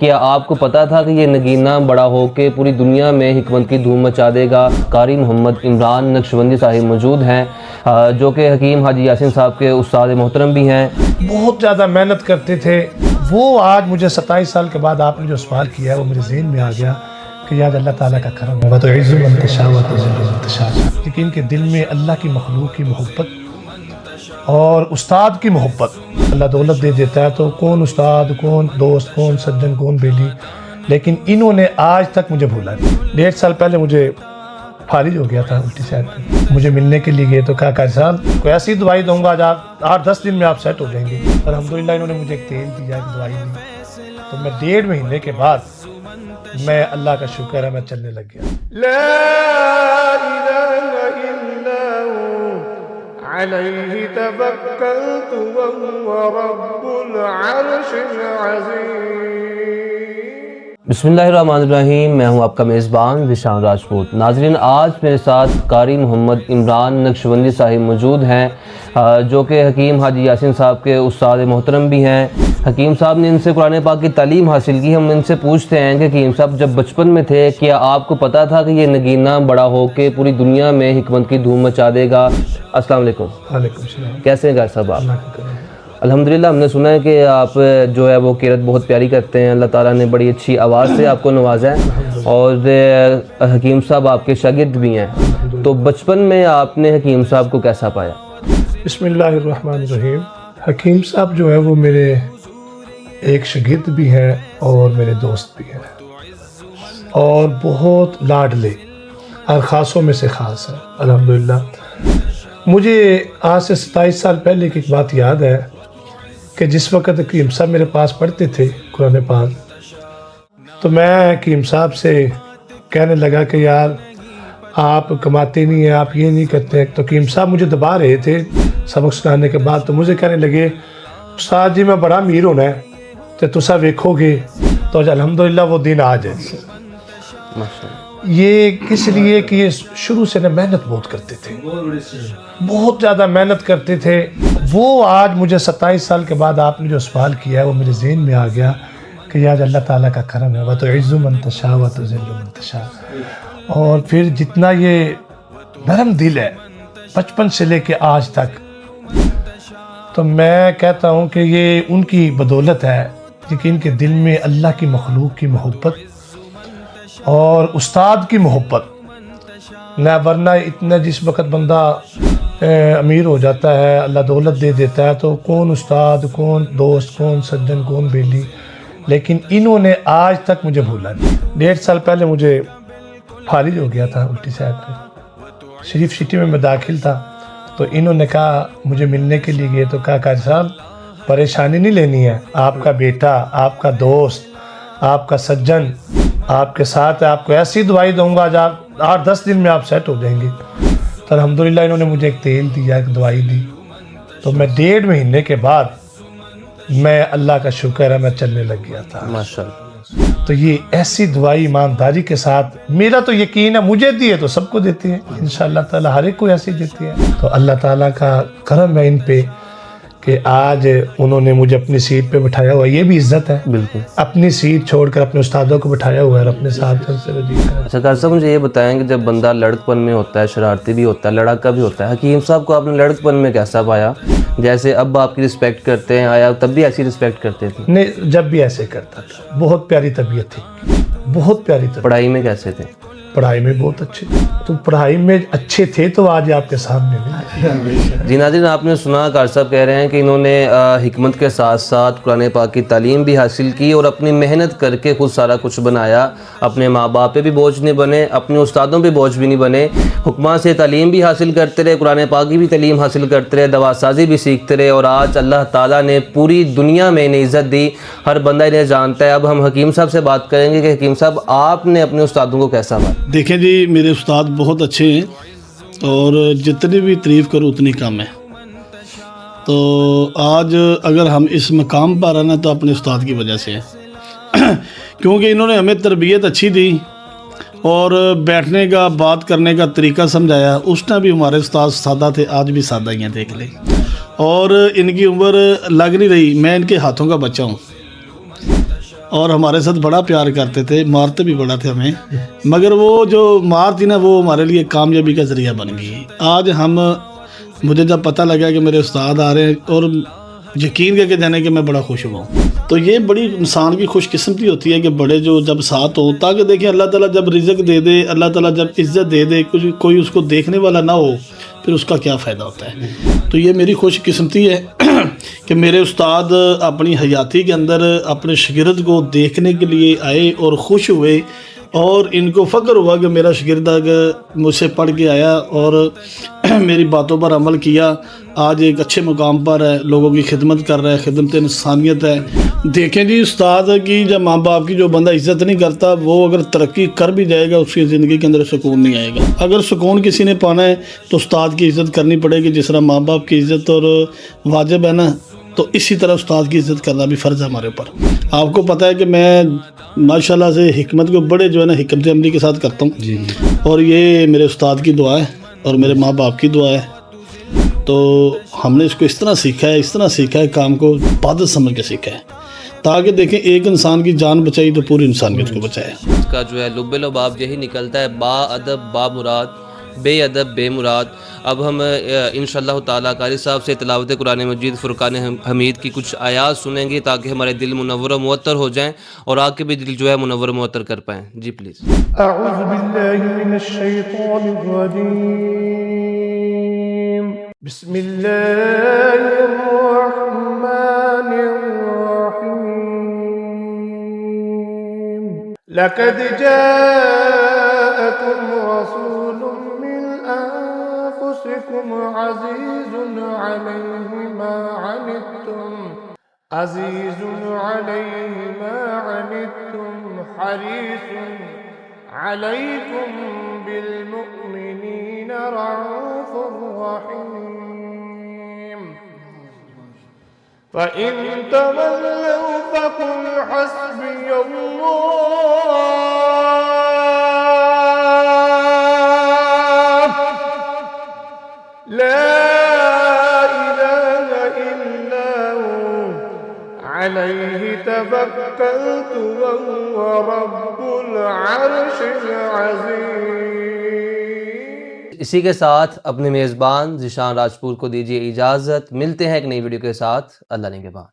کیا آپ کو پتا تھا کہ یہ نگینہ بڑا ہو کے پوری دنیا میں حکمت کی دھوم مچا دے گا؟ قاری محمد عمران نقشبندی صاحب موجود ہیں جو کہ حکیم حاجی یاسین صاحب کے استاد محترم بھی ہیں۔ بہت زیادہ محنت کرتے تھے وہ۔ آج مجھے 27 سال کے بعد آپ نے جو سوال کیا ہے وہ میرے ذہن میں آ گیا کہ یاد اللہ تعالیٰ کا کرم ہے۔ وَتُعِزُّ مَن تَشَاءُ وَتُذِلُّ مَن تَشَاءُ، لیکن کہ دل میں اللہ کی مخلوق کی محبت اور استاد کی محبت۔ اللہ دولت دے دیتا ہے تو کون استاد، کون دوست، کون سجن، کون بیلی، لیکن انہوں نے آج تک مجھے بھولا نہیں۔ 1.5 سال پہلے مجھے فارغ ہو گیا تھا الٹی سائڈ پہ، مجھے ملنے کے لیے گئے تو کہا قاری صاحب کوئی ایسی دوائی دوں گا آپ 8-10 دن میں آپ سیٹ ہو جائیں گے۔ الحمدللہ انہوں نے مجھے ایک تیل دیا، ایک دوائی دی، تو میں 1.5 مہینے کے بعد میں اللہ کا شکر ہے میں چلنے لگ گیا۔ لا الہ الا علیہ توکلت وہو رب العرش العظیم۔ بسم اللہ الرحمن الرحیم، میں ہوں آپ کا میزبان ذیشان راجپوت۔ ناظرین، آج میرے ساتھ قاری محمد عمران نقشبندی صاحب موجود ہیں جو کہ حکیم حاجی یاسین صاحب کے استاد محترم بھی ہیں۔ حکیم صاحب نے ان سے قرآن پاک کی تعلیم حاصل کی۔ ہم ان سے پوچھتے ہیں کہ حکیم صاحب جب بچپن میں تھے کیا آپ کو پتا تھا کہ یہ نگینہ بڑا ہو کے پوری دنیا میں حکمت کی دھوم مچا دے گا؟ السلام علیکم۔ وعلیکم السلام۔ کیسے ہیں قاری صاحب آپ؟ اللہ کا کرم۔ الحمدللہ، ہم نے سنا ہے کہ آپ جو ہے وہ قرات بہت پیاری کرتے ہیں، اللہ تعالیٰ نے بڑی اچھی آواز سے آپ کو نوازا ہے، اور حکیم صاحب آپ کے شاگرد بھی ہیں، تو بچپن میں آپ نے حکیم صاحب کو کیسا پایا؟ بسم اللہ الرحمن الرحیم۔ حکیم صاحب جو ہے وہ میرے ایک شاگرد بھی ہیں اور میرے دوست بھی ہیں، اور بہت لاڈلے اور خاصوں میں سے خاص ہے الحمدللہ۔ مجھے آج سے 27 سال پہلے کی ایک بات یاد ہے کہ جس وقت حکیم صاحب میرے پاس پڑھتے تھے قرآن پاک، تو میں حکیم صاحب سے کہنے لگا کہ یار آپ کماتے نہیں ہیں، آپ یہ نہیں کرتے ہیں، تو حکیم صاحب مجھے دبا رہے تھے سبق سنانے کے بعد، تو مجھے کہنے لگے استاد جی میں بڑا امیر ہونا ہے تو تسا ویکھو گے، تو الحمدللہ وہ دن آ جائے۔ یہ کس لیے کہ یہ شروع سے محنت بہت کرتے تھے، بہت زیادہ محنت کرتے تھے وہ۔ آج مجھے 27 سال کے بعد آپ نے جو سوال کیا ہے وہ میرے ذہن میں آ گیا کہ یاد اللہ تعالیٰ کا کرم ہے۔ وَتُعِزُّ مَن تَشَاءُ وَتُذِلُّ مَن تَشَاءُ، اور پھر جتنا یہ نرم دل ہے بچپن سے لے کے آج تک، تو میں کہتا ہوں کہ یہ ان کی بدولت ہے، لیکن کہ دل میں اللہ کی مخلوق کی محبت اور استاد کی محبت نہ، ورنہ اتنا جس وقت بندہ امیر ہو جاتا ہے، اللہ دولت دے دیتا ہے تو کون استاد، کون دوست، کون سجن، کون بیلی، لیکن انہوں نے آج تک مجھے بھولا نہیں۔ 1.5 سال پہلے مجھے فارغ ہو گیا تھا الٹی سائڈ پہ، شریف سٹی میں داخل تھا، تو انہوں نے کہا مجھے ملنے کے لیے گئے تو کہا قاری صاحب پریشانی نہیں لینی ہے، آپ کا بیٹا، آپ کا دوست، آپ کا سجن آپ کے ساتھ ہے، آپ کو ایسی دوائی دوں گا آپ 8-10 دن میں آپ سیٹ ہو جائیں گے۔ تو الحمدللہ انہوں نے مجھے ایک تیل دیا، ایک دوائی دی، تو میں 1.5 مہینے کے بعد میں اللہ کا شکر ہے میں چلنے لگ گیا تھا ماشاءاللہ۔ تو یہ ایسی دوائی ایمانداری کے ساتھ، میرا تو یقین ہے مجھے دی ہے تو سب کو دیتی ہے انشاءاللہ تعالیٰ، ہر ایک کو ایسی دیتی ہے۔ تو اللہ تعالیٰ کا کرم ہے ان پہ کہ آج انہوں نے مجھے اپنی سیٹ پہ بٹھایا ہوا ہے، یہ بھی عزت ہے، بالکل اپنی سیٹ چھوڑ کر اپنے استادوں کو بٹھایا ہوا ہے اور اپنے ساتھ سے وزیر۔ اچھا قاری صاحب، مجھے یہ بتائیں کہ جب بندہ لڑکپن میں ہوتا ہے، شرارتی بھی ہوتا ہے، لڑاکا بھی ہوتا ہے، حکیم صاحب کو آپ نے لڑکپن میں کیسا پایا؟ جیسے اب آپ کی رسپیکٹ کرتے ہیں، آیا تب بھی ایسی رسپیکٹ کرتے تھے؟ نہیں، جب بھی ایسے کرتا تھا، بہت پیاری طبیعت تھی، بہت پیاری طبیعت۔ پڑھائی میں کیسے تھے؟ پڑھائی میں بہت اچھے، تو پڑھائی میں اچھے تھے تو آج آپ کے سامنے نہیں۔ جی ناظرین، آپ نے سنا قاری صاحب کہہ رہے ہیں کہ انہوں نے حکمت کے ساتھ ساتھ قرآن پاک کی تعلیم بھی حاصل کی اور اپنی محنت کر کے خود سارا کچھ بنایا، اپنے ماں باپ پہ بھی بوجھ نہیں بنے، اپنے استادوں پہ بوجھ بھی نہیں بنے، حکماں سے تعلیم بھی حاصل کرتے رہے، قرآن پاک کی بھی تعلیم حاصل کرتے رہے، دوا سازی بھی سیکھتے رہے، اور آج اللہ تعالیٰ نے پوری دنیا میں انہیں عزت دی، ہر بندہ انہیں جانتا ہے۔ اب ہم حکیم صاحب سے بات کریں گے کہ حکیم صاحب آپ نے اپنے استادوں کو کیسا پایا؟ دیکھیں جی، میرے استاد بہت اچھے ہیں اور جتنی بھی تعریف کرو اتنی کم ہے۔ تو آج اگر ہم اس مقام پر آنا تو اپنے استاد کی وجہ سے ہے، کیونکہ انہوں نے ہمیں تربیت اچھی دی اور بیٹھنے کا، بات کرنے کا طریقہ سمجھایا۔ اس ٹائم بھی ہمارے استاد سادہ تھے، آج بھی سادہ ہی ہیں، دیکھ لیں، اور ان کی عمر لگ نہیں رہی، میں ان کے ہاتھوں کا بچہ ہوں۔ اور ہمارے ساتھ بڑا پیار کرتے تھے، مارتے بھی بڑا تھے ہمیں، مگر وہ جو مار تھی نا وہ ہمارے لیے کامیابی کا ذریعہ بن گئی۔ آج مجھے جب پتہ لگا کہ میرے استاد آ رہے ہیں، اور یقین کر کے جانے کہ میں بڑا خوش ہوا ہوں، تو یہ بڑی انسان کی خوش قسمتی ہوتی ہے کہ بڑے جو جب ساتھ ہوں، تاکہ دیکھیں اللہ تعالیٰ جب رزق دے دے، اللہ تعالیٰ جب عزت دے دے، کوئی اس کو دیکھنے والا نہ ہو، پھر اس کا کیا فائدہ ہوتا ہے۔ تو یہ میری خوش قسمتی ہے کہ میرے استاد اپنی حیاتی کے اندر اپنے شاگرد کو دیکھنے کے لیے آئے اور خوش ہوئے، اور ان کو فخر ہوا کہ میرا شاگرد مجھ سے پڑھ کے آیا اور میری باتوں پر عمل کیا، آج ایک اچھے مقام پر ہے، لوگوں کی خدمت کر رہا ہے، خدمت انسانیت ہے۔ دیکھیں جی، استاد کی جب ماں باپ کی جو بندہ عزت نہیں کرتا، وہ اگر ترقی کر بھی جائے گا، اس کی زندگی کے اندر سکون نہیں آئے گا۔ اگر سکون کسی نے پانا ہے تو استاد کی عزت کرنی پڑے گی، جس طرح ماں باپ کی عزت اور واجب ہے نا، تو اسی طرح استاد کی عزت کرنا بھی فرض ہے ہمارے اوپر۔ آپ کو پتہ ہے کہ میں ماشاءاللہ سے حکمت کو بڑے جو ہے نا حکمت عملی کے ساتھ کرتا ہوں، اور یہ میرے استاد کی دعا ہے اور میرے ماں باپ کی دعا ہے۔ تو ہم نے اس کو اس طرح سیکھا ہے کام کو عبادت سمجھ کے سیکھا ہے، تاکہ دیکھیں ایک انسان کی جان بچائی تو پوری انسانیت کو بچایا۔ اس کا جو ہے لب لباب یہی نکلتا ہے، با ادب با مراد، بے ادب بے مراد۔ اب ہم انشاءاللہ تعالیٰ قاری صاحب سے تلاوت قرآن مجید فرقان حمید کی کچھ آیات سنیں گے، تاکہ ہمارے دل منور و معطر ہو جائیں اور آپ کے بھی دل جو ہے منور و معطر کر پائیں۔ جی پلیز۔ اعوذ باللہ من الشیطان الرجیم، بسم اللہ الرحمن الرحیم، لقد جاءکم رسول من انفسکم عزیز علیہ ما عنتم حریص علیکم بالمؤمنین رؤوف رحیم، فَإِن تَوَلَّوْا فَقُلْ حَسْبِيَ اللَّهُ لَا إِلَٰهَ إِلَّا هُوَ عَلَيْهِ تَوَكَّلْتُ وَهُوَ رَبُّ الْعَرْشِ الْعَظِيمِ۔ اسی کے ساتھ اپنے میزبان ذیشان راجپور کو دیجیے اجازت، ملتے ہیں ایک نئی ویڈیو کے ساتھ، اللہ نگہبان۔